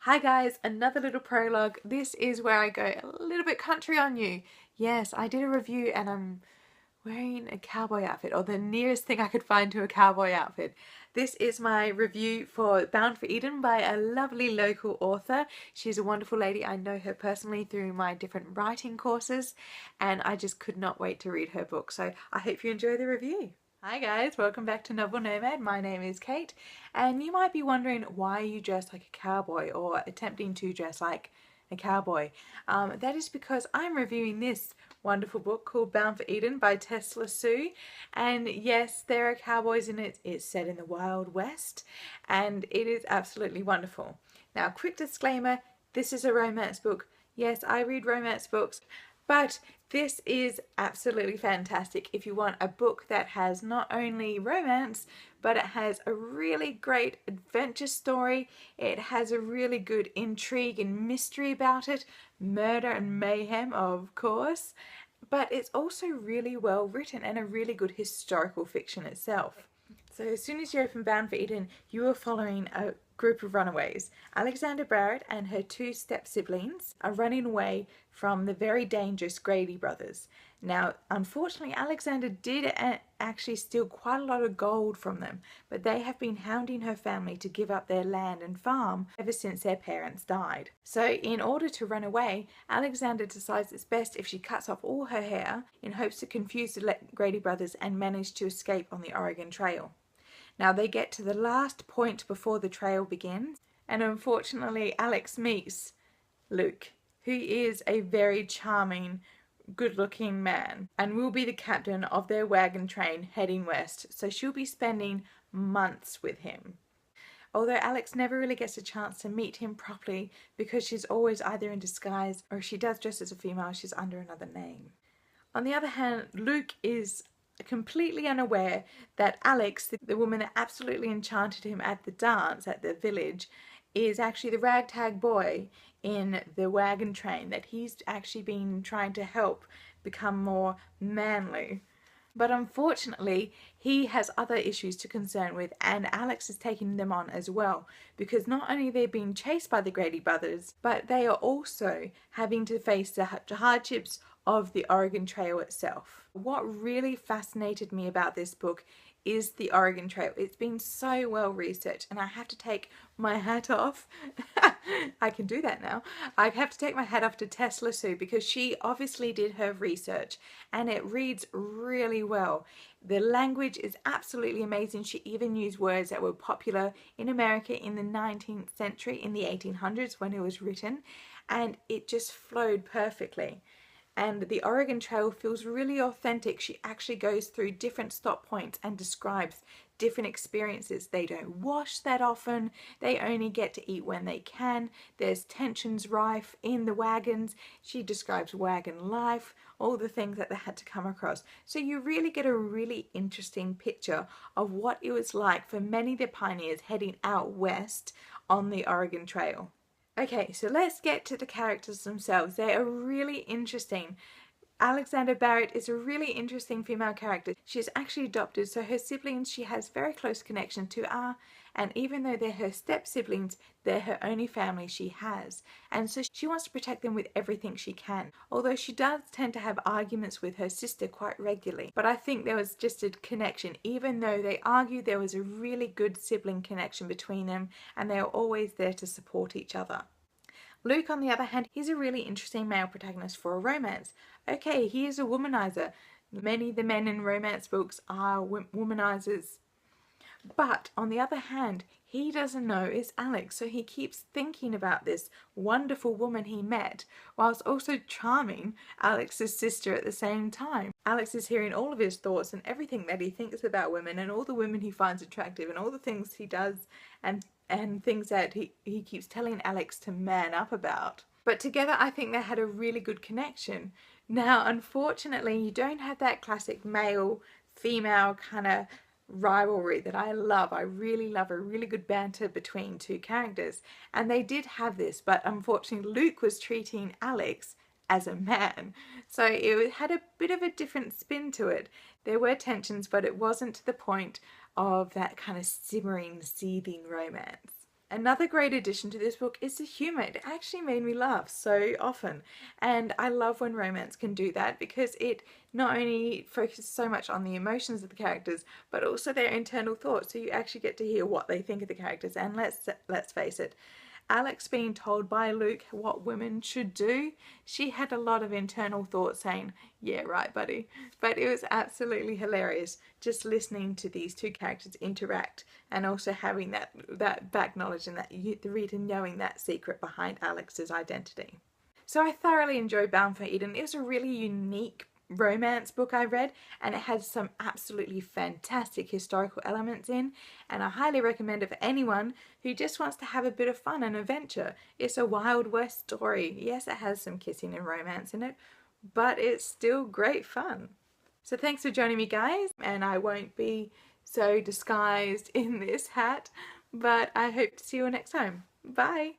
Hi guys, another little prologue. This is where I go a little bit country on you. Yes, I did a review and I'm wearing a cowboy outfit, or the nearest thing I could find to a cowboy outfit. This is my review for Bound for Eden by a lovely local author. She's a wonderful lady. I know her personally through my different writing courses, and I just could not wait to read her book. So I hope you enjoy the review. Hi guys, welcome back to Novel Nomad. My name is Kate, and you might be wondering why you dress like a cowboy or attempting to dress like a cowboy. That is because I'm reviewing this wonderful book called Bound for Eden by Tess LaSue, and yes, there are cowboys in it. It's set in the Wild West, and it is absolutely wonderful. Now, quick disclaimer, this is a romance book. Yes, I read romance books, but this is absolutely fantastic if you want a book that has not only romance, but it has a really great adventure story. It has a really good intrigue and mystery about it, murder and mayhem, of course, but it's also really well written and a really good historical fiction itself. So as soon as you open Bound for Eden, you are following a group of runaways. Alexandra Barrett and her two step-siblings are running away from the very dangerous Grady brothers. Now, unfortunately, Alexandra did actually steal quite a lot of gold from them, but they have been hounding her family to give up their land and farm ever since their parents died. So in order to run away, Alexandra decides it's best if she cuts off all her hair in hopes to confuse the Grady brothers and manage to escape on the Oregon Trail. Now they get to the last point before the trail begins, and unfortunately Alex meets Luke, who is a very charming, good-looking man and will be the captain of their wagon train heading west, so she'll be spending months with him. Although Alex never really gets a chance to meet him properly because she's always either in disguise, or if she does dress as a female, she's under another name. On the other hand, Luke is completely unaware that Alex, the woman that absolutely enchanted him at the dance at the village, is actually the ragtag boy in the wagon train that he's actually been trying to help become more manly. But unfortunately, he has other issues to concern with, and Alex is taking them on as well, because not only are they being chased by the Grady brothers, but they are also having to face the hardships of the Oregon Trail itself. What really fascinated me about this book is the Oregon Trail. It's been so well researched, and I have to take my hat off. I can do that now. I have to take my hat off to Tess LaSue because she obviously did her research and it reads really well. The language is absolutely amazing. She even used words that were popular in America in the 19th century, in the 1800s when it was written, and it just flowed perfectly. And the Oregon Trail feels really authentic. She actually goes through different stop points and describes different experiences. They don't wash that often. They only get to eat when they can. There's tensions rife in the wagons. She describes wagon life, all the things that they had to come across. So you really get a really interesting picture of what it was like for many of the pioneers heading out west on the Oregon Trail. Okay, so let's get to the characters themselves. They are really interesting. Alexandra Barrett is a really interesting female character. She's actually adopted, so her siblings she has very close connection to are, and even though they're her step-siblings, they're her only family she has. And so she wants to protect them with everything she can. Although she does tend to have arguments with her sister quite regularly. But I think there was just a connection. Even though they argued, there was a really good sibling connection between them, and they are always there to support each other. Luke, on the other hand, he's a really interesting male protagonist for a romance. Okay, he is a womanizer. Many of the men in romance books are womanizers. But on the other hand, he doesn't know it's Alex, so he keeps thinking about this wonderful woman he met, whilst also charming Alex's sister at the same time. Alex is hearing all of his thoughts and everything that he thinks about women and all the women he finds attractive and all the things he does and things that he keeps telling Alex to man up about. But together I think they had a really good connection. Now, unfortunately, you don't have that classic male-female kind of rivalry that I love. I really love a really good banter between two characters. And they did have this, but unfortunately Luke was treating Alex as a man. So it had a bit of a different spin to it. There were tensions, but it wasn't to the point of that kind of simmering, seething romance. Another great addition to this book is the humour. It actually made me laugh so often, and I love when romance can do that because it not only focuses so much on the emotions of the characters but also their internal thoughts, so you actually get to hear what they think of the characters. And let's face it, Alex being told by Luke what women should do, she had a lot of internal thoughts saying, yeah, right, buddy. But it was absolutely hilarious just listening to these two characters interact, and also having that back knowledge and the reader knowing that secret behind Alex's identity. So I thoroughly enjoyed Bound for Eden. It was a really unique romance book I read, and it has some absolutely fantastic historical elements in, and I highly recommend it for anyone who just wants to have a bit of fun and adventure. It's a Wild West story. Yes, it has some kissing and romance in it, but it's still great fun. So thanks for joining me, guys, and I won't be so disguised in this hat, but I hope to see you all next time. Bye!